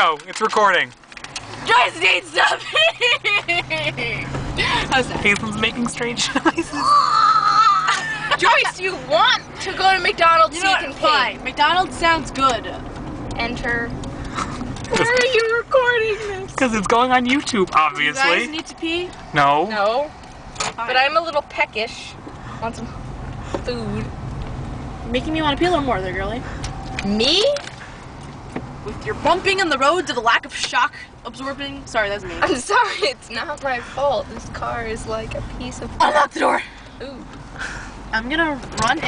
go. It's recording. Joyce needs something! How's that? Aislinn's making strange noises. Joyce, you want to go to McDonald's so you can pay. Fine. McDonald's sounds good. Enter. Why are you recording this? Because it's going on YouTube, obviously. You guys need to pee? No. No. Fine. But I'm a little peckish. Want some food. Making me want to pee a little more there, girlie. Me? With your bumping in the road to the lack of shock absorbing. Sorry, that's me. I'm sorry, it's not my fault. This car is like a piece of... Unlock the door. Ooh. I'm gonna run in.